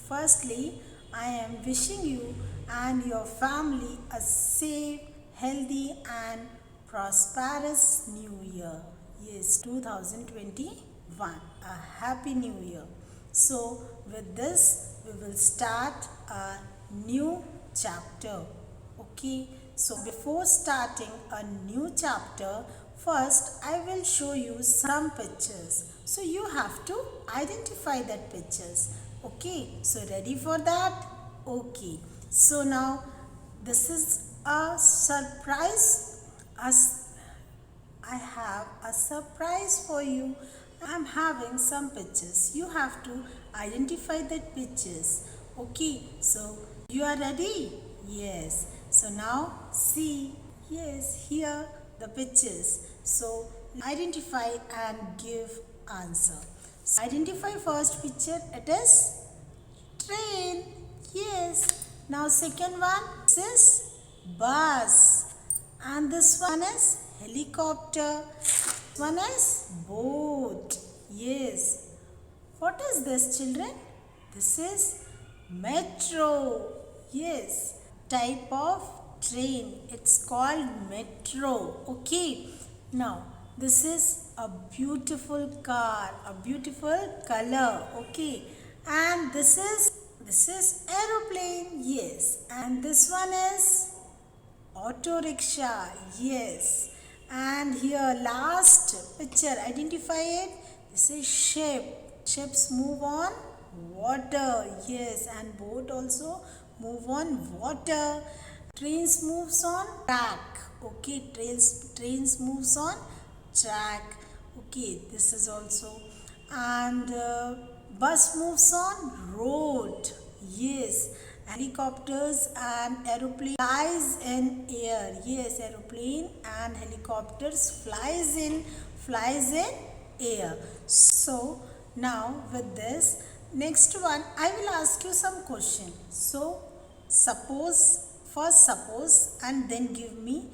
firstly, I am wishing you and your family a safe, healthy, and prosperous new year. Yes, 2021. A happy new year. So, with this, we will start a new chapter. Okay, so before starting a new chapter, first I will show you some pictures. So you have to identify that pictures. Okay, so ready for that? Okay, so now this is a surprise. I have a surprise for you. I'm having some pictures. You have to identify that pictures. Okay, so you are ready? Yes. So now see. Yes, here the pictures. So identify and give answer. So, identify first picture. It is train. Yes. Now second one. This is bus. And this one is helicopter. One is boat. Yes. What is this, children? This is metro. Yes. Type of train. It's called metro. Okay. Now, this is a beautiful car. A beautiful color. Okay. And this is aeroplane. Yes. And this one is auto rickshaw, yes. And here last picture, identify it. This is ship. Ships move on water, yes. And boat also move on water. Trains moves on track. Okay, trains moves on track. Okay, this is also. And bus moves on road, yes. Helicopters and aeroplane flies in air, yes. Aeroplane and helicopters flies in air. So now with this, next one I will ask you some question. So suppose and then give me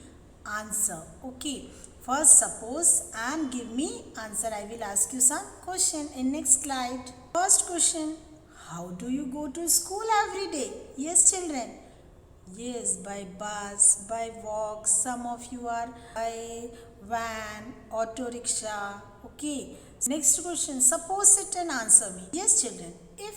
answer. Okay, first suppose and give me answer. I will ask you some question in next slide. First question, how do you go to school every day? Yes, children. Yes, by bus, by walk. Some of you are by van, auto rickshaw. Okay. Next question. Suppose it and answer me. Yes, children. If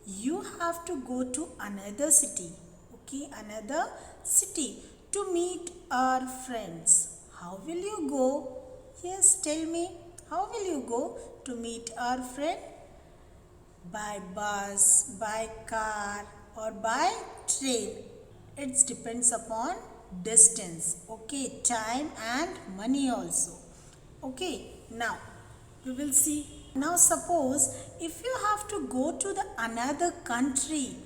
you have to go to another city, okay, another city to meet our friends, how will you go? Yes, tell me. How will you go to meet our friend? By bus, by car, or by train. It depends upon distance, okay, time and money also. Okay, now we will see. Now suppose if you have to go to the another country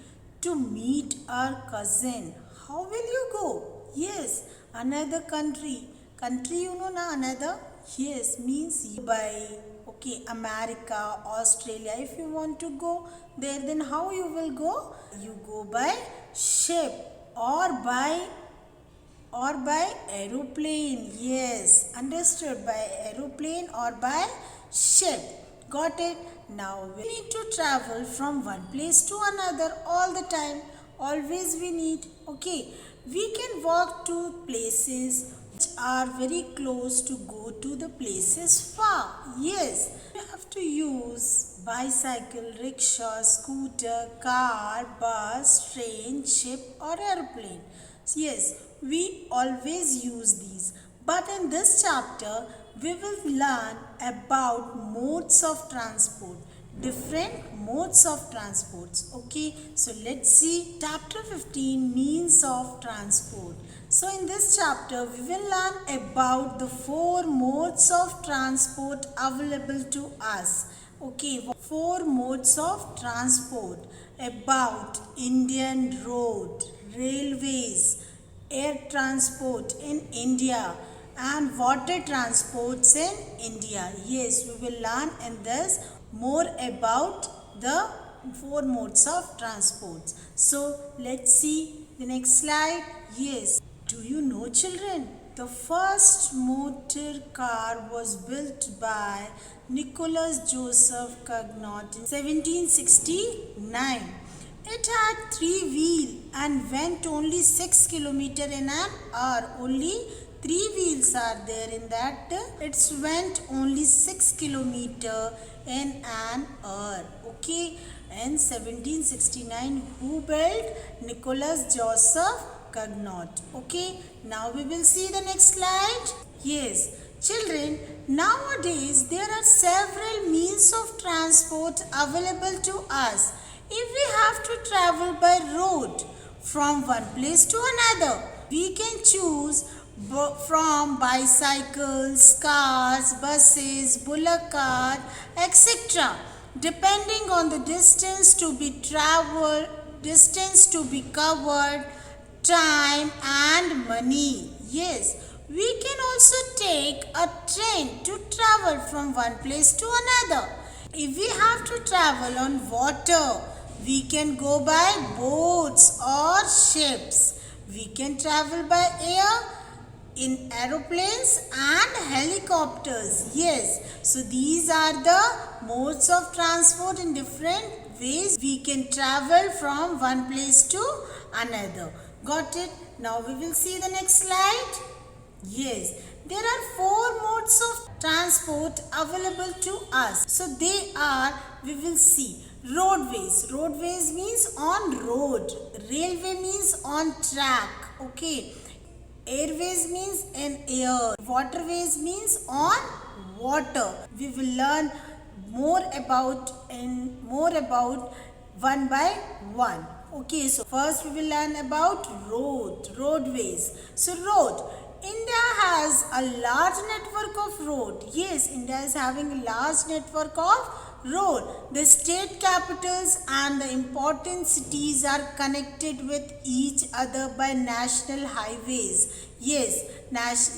to meet our cousin, how will you go? Yes, another country. Country, you know na, another? Yes, means by, okay, America, Australia. If you want to go there, then how you will go? You go by ship or by aeroplane. Yes, understood, by aeroplane or by ship. Got it? Now we need to travel from one place to another all the time. Always we need. Okay, we can walk to places which are very close to go to the places far. Yes, you have to use bicycle, rickshaw, scooter, car, bus, train, ship or airplane. Yes, we always use these. But in this chapter, we will learn about modes of transport. Different modes of transports. Okay, so let's see chapter 15, means of transport. So in this chapter, we will learn about the 4 modes of transport available to us. Okay, 4 modes of transport about Indian road, railways, air transport in India and water transports in India. Yes, we will learn in this more about the 4 modes of transports. So let's see the next slide. Yes, do you know, children? The first motor car was built by Nicholas Joseph Cugnot in 1769. It had three wheels and went only 6 kilometers in an hour. Only three wheels are there in that. It went only 6 kilometers in an hour. Okay. In 1769, who built? Nicholas Joseph Cugnot. Okay. Now we will see the next slide. Yes. Children, nowadays there are several means of transport available to us. If we have to travel by road from one place to another, we can choose from bicycles, cars, buses, bullock cart, etc. Depending on the distance to be traveled, distance to be covered, time and money. Yes, we can also take a train to travel from one place to another. If we have to travel on water, we can go by boats or ships. We can travel by air in aeroplanes and helicopters. Yes, so these are the modes of transport in different ways we can travel from one place to another. Got it? Now we will see the next slide. Yes, there are four modes of transport available to us. So they are, we will see, roadways. Roadways means on road. Railway means on track. Okay. Airways means in air. Waterways means on water. We will learn more about one by one. Okay, so first we will learn about roadways. So road. India has a large network of road. Yes, India is having a large network of road. The state capitals and the important cities are connected with each other by national highways. Yes,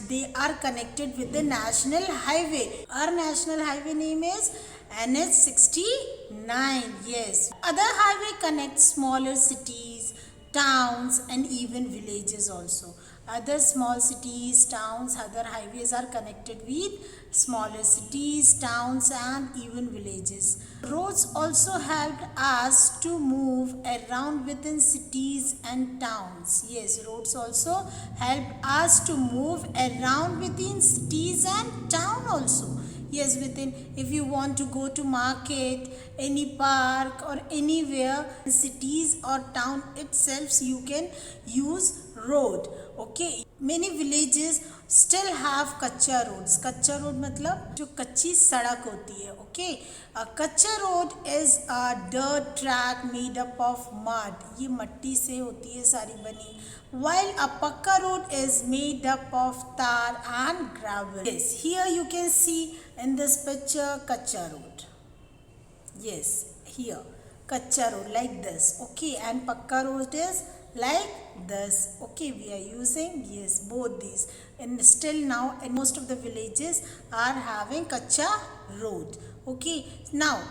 they are connected with the national highway. Our national highway name is NH 69. Yes. Other highway connects smaller cities, towns and even villages also. Other small cities, towns, other highways are connected with smaller cities, towns and even villages. Roads also helped us to move around within cities and towns. Yes, roads also help us to move around within cities and town also. Yes, within, if you want to go to market, any park or anywhere, cities or town itself, you can use road. Okay, many villages still have कच्चा roads. कच्चा road मतलब जो कच्ची सड़क होती है. Okay, a कच्चा road is a dirt track made up of mud. ये मट्टी से होती है सारी बनी. While a pakka road is made up of tar and gravel. Yes, here you can see in this picture कच्चा road. Yes, here कच्चा road like this. Okay, and pakka road is like this. Okay, we are using, yes, both these, and still now in most of the villages are having kacha road. Okay, now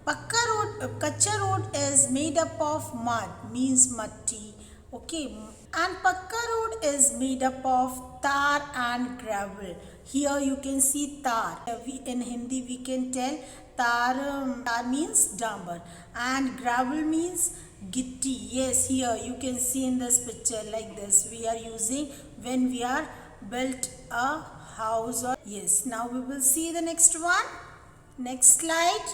pakka road, kacha road is made up of mud, means matti. Okay, and pakka road is made up of tar and gravel. Here you can see tar. In Hindi we can tell tar means dambar and gravel means gitti. Yes, here you can see in this picture like this. We are using when we are built a house. Or yes, now we will see the next one. Next slide.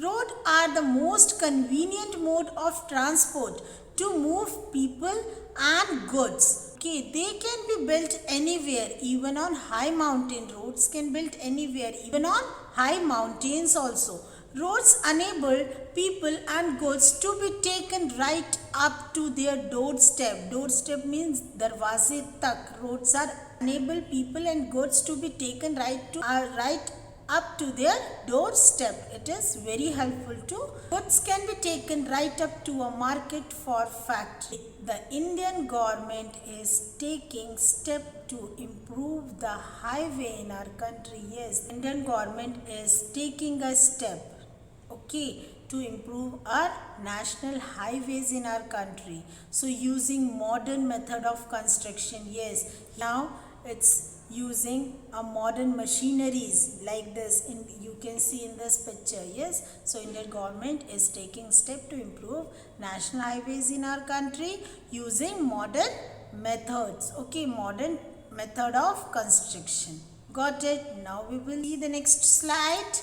Road are the most convenient mode of transport to move people and goods. Okay, they can be built anywhere, even on high mountain. Roads can built anywhere, even on high mountains also. Roads enable people and goods to be taken right up to their doorstep. Doorstep means darwaze tak. Roads are enable people and goods to be taken right up to their doorstep. It is very helpful to. Goods can be taken right up to a market for factory. The Indian government is taking step to improve the highway in our country. Yes, Indian government is taking a step, okay, to improve our national highways in our country. So using modern method of construction. Yes, now it's using a modern machineries like this. You can see in this picture. Yes, so Indian government is taking step to improve national highways in our country using modern methods. Okay, modern method of construction. Got it? Now we will see the next slide.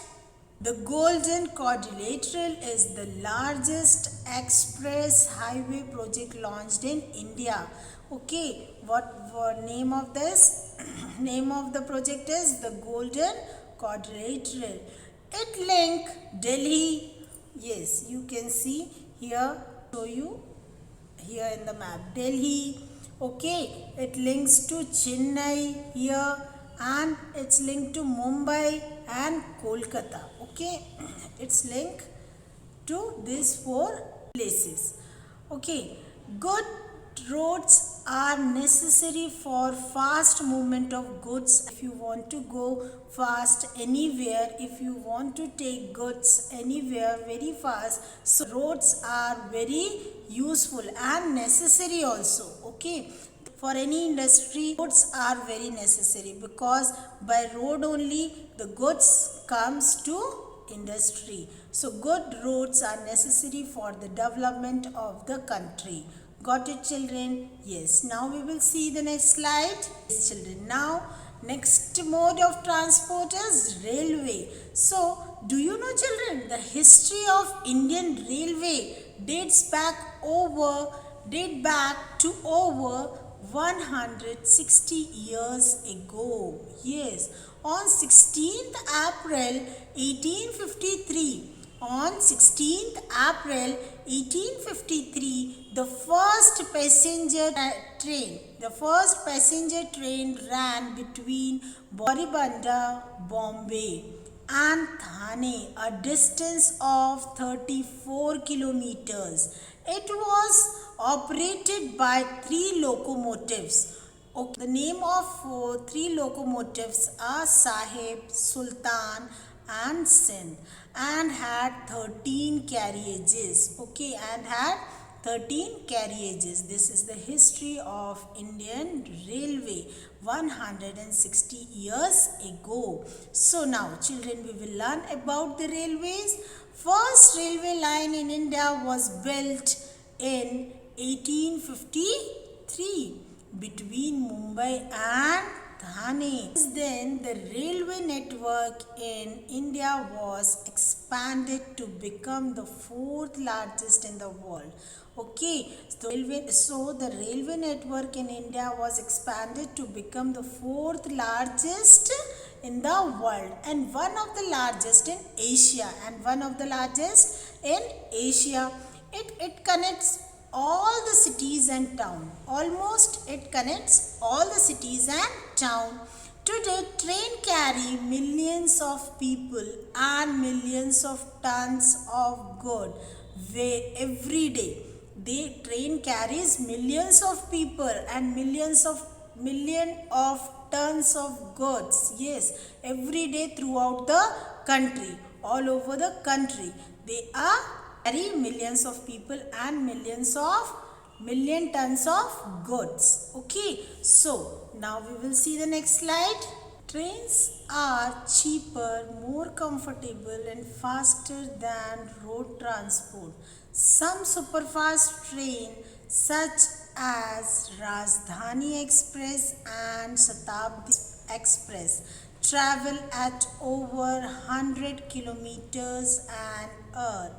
The Golden Quadrilateral is the largest express highway project launched in India. Okay, what name of this? Name of the project is the Golden Quadrilateral. It link Delhi. Yes, you can see here. Show you here in the map. Delhi. Okay, it links to Chennai here, and it's linked to Mumbai and Kolkata. Okay, it's linked to these four places. Okay, good roads are necessary for fast movement of goods. If you want to go fast anywhere, if you want to take goods anywhere very fast, so roads are very useful and necessary also. Okay, for any industry, roads are very necessary, because by road only the goods comes to industry. So good roads are necessary for the development of the country. Got it, children? Yes. Now we will see the next slide. Yes, children. Now next mode of transport is railway. So do you know, children, the history of Indian railway dates back to over 160 years ago. Yes, on 16th April 1853, the first passenger train ran between Boribanda, Bombay and Thane, a distance of 34 kilometers. It was operated by 3 locomotives. Okay. The name of 3 locomotives are Sahib, Sultan and Sindh, and had 13 carriages. Okay, and had 13 carriages. This is the history of Indian Railway 160 years ago. So now, children, we will learn about the railways. First railway line in India was built in 1853 between Mumbai and Thane. Then the railway network in India was expanded to become the 4th largest in the world. Okay, so the railway network in India was expanded to become the 4th largest in the world, and one of the largest in Asia, It connects all the cities and town. It connects all the cities and town. Today, train carry millions of people and millions of tons of goods every day. Train carries millions of people and million of tons of goods. Yes, every day throughout the country, all over the country. They are carry millions of people and million tons of goods. Okay, so now we will see the next slide. Trains are cheaper, more comfortable and faster than road transport. Some superfast trains such as Rajdhani Express and Shatabdi Express travel at over 100 kilometers an hour.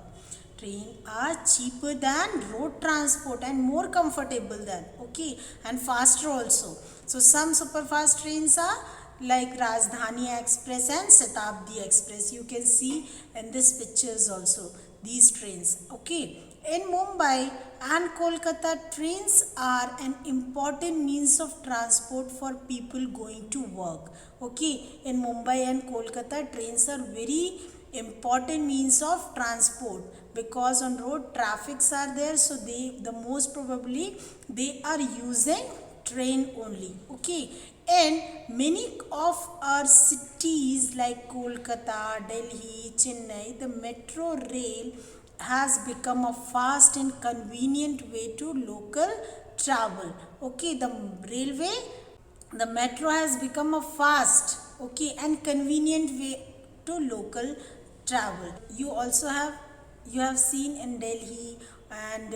Trains are cheaper than road transport and more comfortable than, okay, and faster also. So some superfast trains are like Rajdhani Express and Shatabdi Express. You can see in this pictures also these trains. Okay, in Mumbai and Kolkata, trains are an important means of transport for people going to work. Okay, in Mumbai and Kolkata, trains are very important means of transport, because on road traffics are there, so the most probably they are using train only. Okay, and many of our cities like Kolkata, Delhi, Chennai, the metro rail has become a fast and convenient way to local travel. Okay, the railway The metro has become a fast, okay, and convenient way to local travel. You have seen in Delhi, and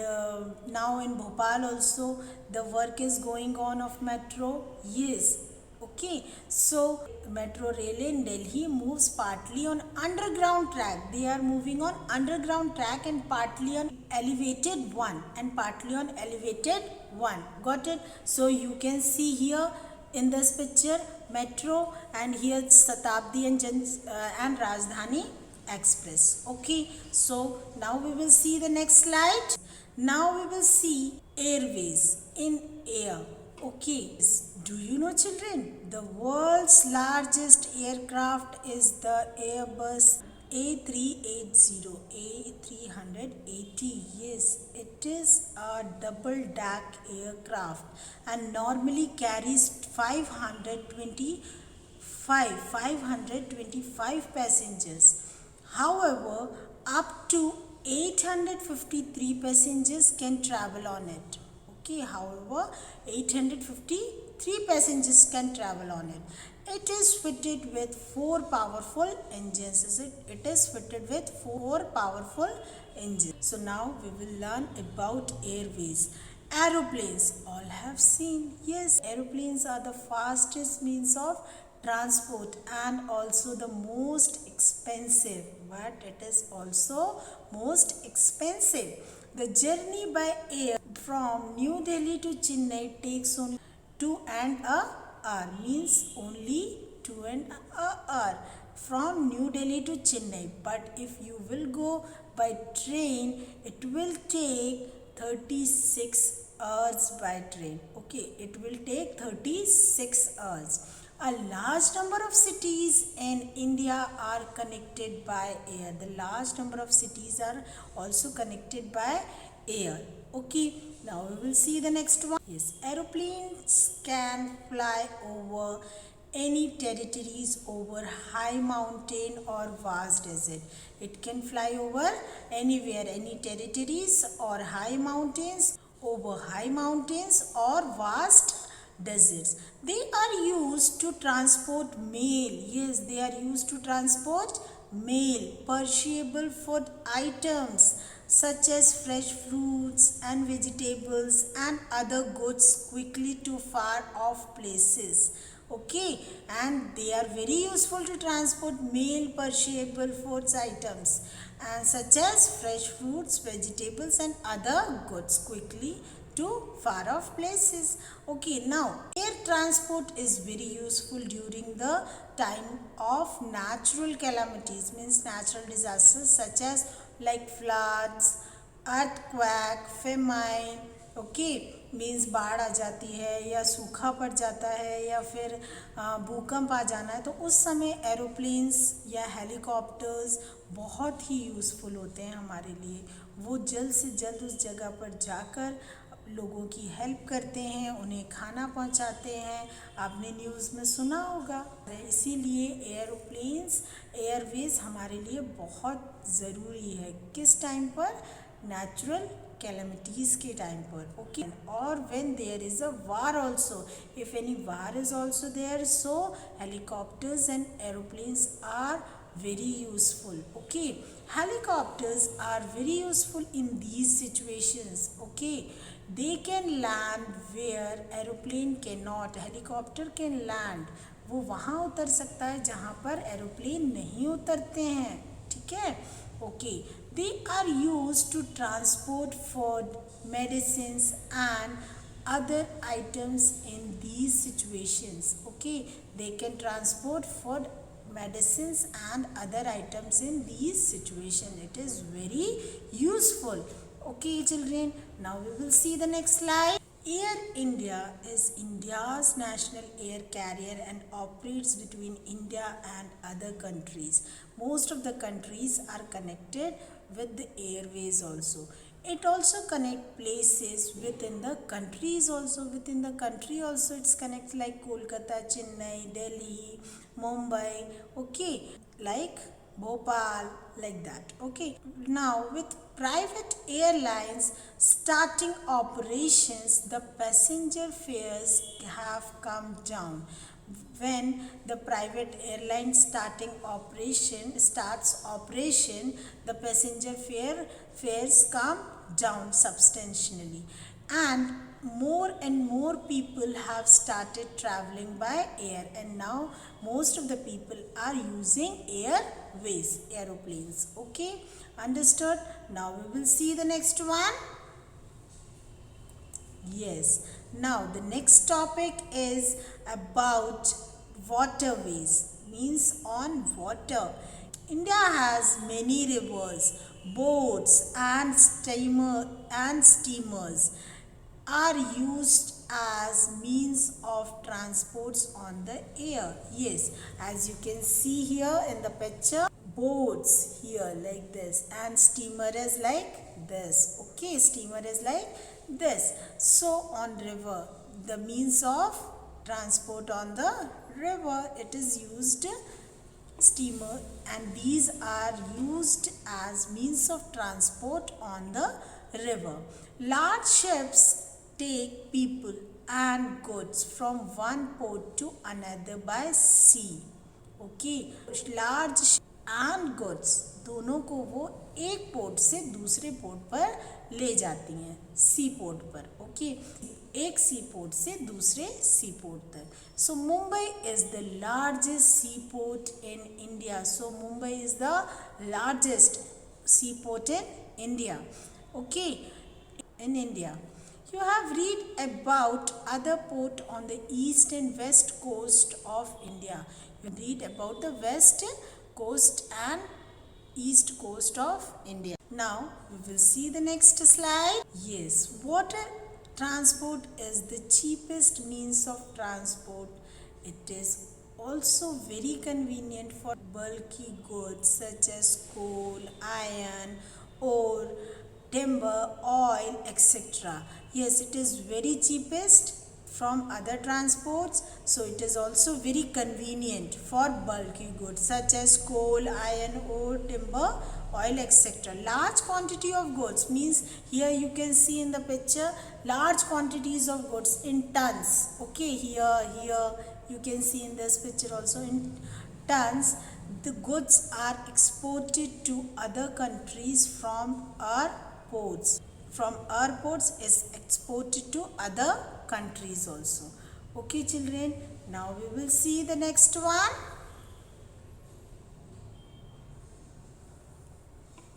now in Bhopal also the work is going on of metro. Yes, okay. So metro rail in Delhi moves partly on underground track. They are moving on underground track and partly on elevated one. Got it? So you can see here in this picture metro, and here Shatabdi and Rajdhani Express. Okay, so now we will see the next slide. Now we will see airways in air. Okay, do you know, children? The world's largest aircraft is the Airbus A380, A380. Yes, it is a double deck aircraft and normally carries 525 passengers. However, up to 853 passengers can travel on it. Okay, however, 853 passengers can travel on it. It is fitted with four powerful engines. It is fitted with four powerful engines. So now we will learn about airways. Aeroplanes, all have seen. Yes, aeroplanes are the fastest means of transport and also the most expensive, but it is also most expensive. The journey by air from New Delhi to Chennai takes only 2.5 hours, means only 2.5 hours from New Delhi to Chennai. But if you will go by train, it will take 36 hours by train. Okay, it will take 36 hours. A large number of cities in India are connected by air. The large number of cities are also connected by air. Okay, now we will see the next one. Yes, aeroplanes can fly over any territories, over high mountain or vast desert. It can fly over anywhere, any territories or high mountains, over high mountains or vast deserts. They are used to transport mail. Yes, they are used to transport mail, perishable food items such as fresh fruits and vegetables and other goods quickly to far off places. Okay, and they are very useful to transport mail, perishable foods items and such as fresh fruits, vegetables and other goods quickly to far off places. Okay, now air transport is very useful during the time of natural calamities, means natural disasters such as like floods, earthquake, famine. Okay, means बाढ़ आ जाती है या सूखा पड़ जाता है या फिर भूकंप आ जाना है, तो उस समय एरोप्लेन्स या हेलीकॉप्टर्स बहुत ही यूज़फुल होते हैं हमारे लिए। वो जल्द से जल्द उस जगह पर जाकर लोगों की हेल्प करते हैं, उन्हें खाना पहुंचाते हैं। आपने न्यूज़ में सुना होगा। इसीलिए एरोप्लेन्स, एयरवेज हमारे लिए बहुत ज़रूरी है। किस टाइम पर? नेचुरल calamities के टाइम पर। ओके, और when there is a war also, if any war is also there, so helicopters and aeroplanes are very useful. Okay, helicopters are very useful in these situations. Okay, they can land where aeroplane cannot. Helicopter can land, वो वहाँ उतर सकता है जहाँ पर aeroplane नहीं उतरते हैं। ठीक है, okay. They are used to transport food, medicines and other items in these situations. Okay, they can transport food, medicines and other items in these situations. It is very useful. Okay, children, now we will see the next slide. Air India is India's national air carrier and operates between India and other countries. Most of the countries are connected with the airways also. It also connects places within the countries also. Within the country also it's connects like Kolkata, Chennai, Delhi, Mumbai. Okay, like Bhopal, like that. Okay. Now, with private airlines starting operations, the passenger fares have come down. When the private airline starts operation, the passenger fares come down substantially, and more people have started traveling by air, and now most of the people are using aeroplanes. Okay, understood? Now we will see the next one. Yes, now the next topic is about waterways, means on water. India has many rivers, boats and steamers are used as means of transports on the air. Yes, as you can see here in the picture, boats here like this and steamer is like this. Okay, steamer is like this. So on river, the means of transport on the river, it is used steamer, and these are used as means of transport on the river. Large ships take people and goods from one port to another by sea. Okay, large and goods दोनों को वो एक port से दूसरे port पर ले जाती हैं, सी पोर्ट पर. ओके, एक सी पोर्ट से दूसरे सी पोर्ट तक. So Mumbai is the largest sea port in India. So Mumbai is the largest sea port in India. Okay, in India. You have read about other port on the east and west coast of India. You read about the west coast and east coast of India. Now we will see the next slide. Yes, water transport is the cheapest means of transport. It is also very convenient for bulky goods such as coal, iron, ore, timber, oil, etc. Yes, it is very cheapest from other transports, so it is also very convenient for bulky goods such as coal, iron, ore, timber, oil, etc. Large quantity of goods means here you can see in the picture large quantities of goods in tons. Okay, here you can see in this picture also in tons. The goods are exported to other countries from our ports. From our ports is exported to other countries also. Okay children, now we will see the next one.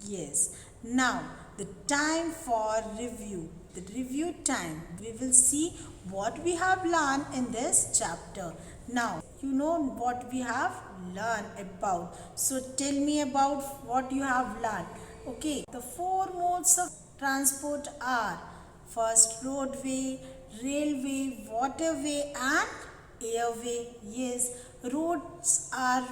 Yes, now the time for review. The review time. We will see what we have learned in this chapter. Now you know what we have learned about. So tell me about what you have learned. Okay, the four modes of transport are first roadway, railway, waterway and airway. Yes, roads are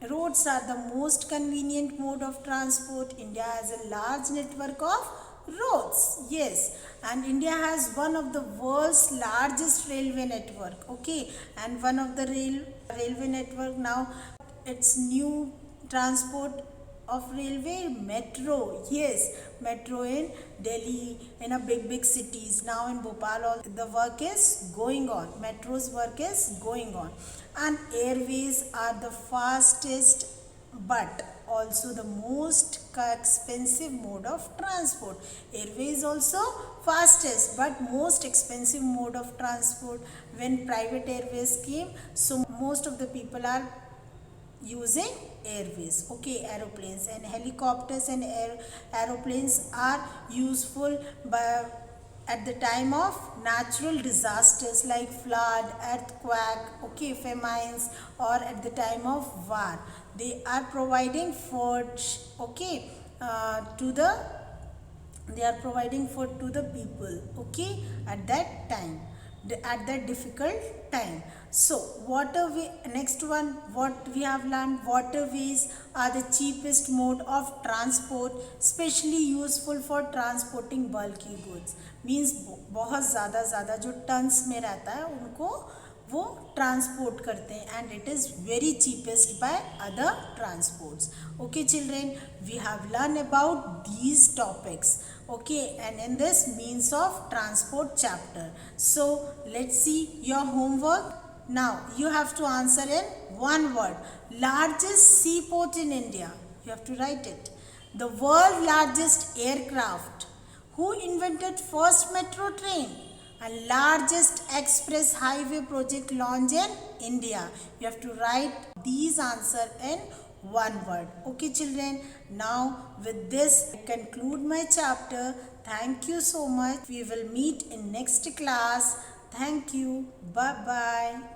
the most convenient mode of transport. India has a large network of roads. Yes, and India has one of the world's largest railway network. Okay, and one of the railway network now, its new transport of railway, metro. Yes, metro in Delhi, in a big cities. Now in Bhopal the work is going on, metro's work is going on. And airways are the fastest but also the most expensive mode of transport. Airways also fastest but most expensive mode of transport. When private airways came, so most of the people are using airways. Okay, aeroplanes and helicopters and aeroplanes are useful at the time of natural disasters like flood, earthquake, okay, famines, or at the time of war. They are providing food, okay, they are providing food to the people, okay, at that time, at that difficult time. So waterway, next one, what we have learned, waterways are the cheapest mode of transport, specially useful for transporting bulky goods. Means बहुत ज़्यादा जो turns में रहता है उनको वो transport करते हैं and it is very cheapest by other transports. Okay children, we have learned about these topics, okay, and in this means of transport chapter. So let's see your homework. Now you have to answer in one word. Largest seaport in India. You have to write it. The world largest aircraft. Who invented first metro train? And largest express highway project launched in India. You have to write these answer in one word. Okay children, now with this I conclude my chapter. Thank you so much. We will meet in next class. Thank you. Bye bye.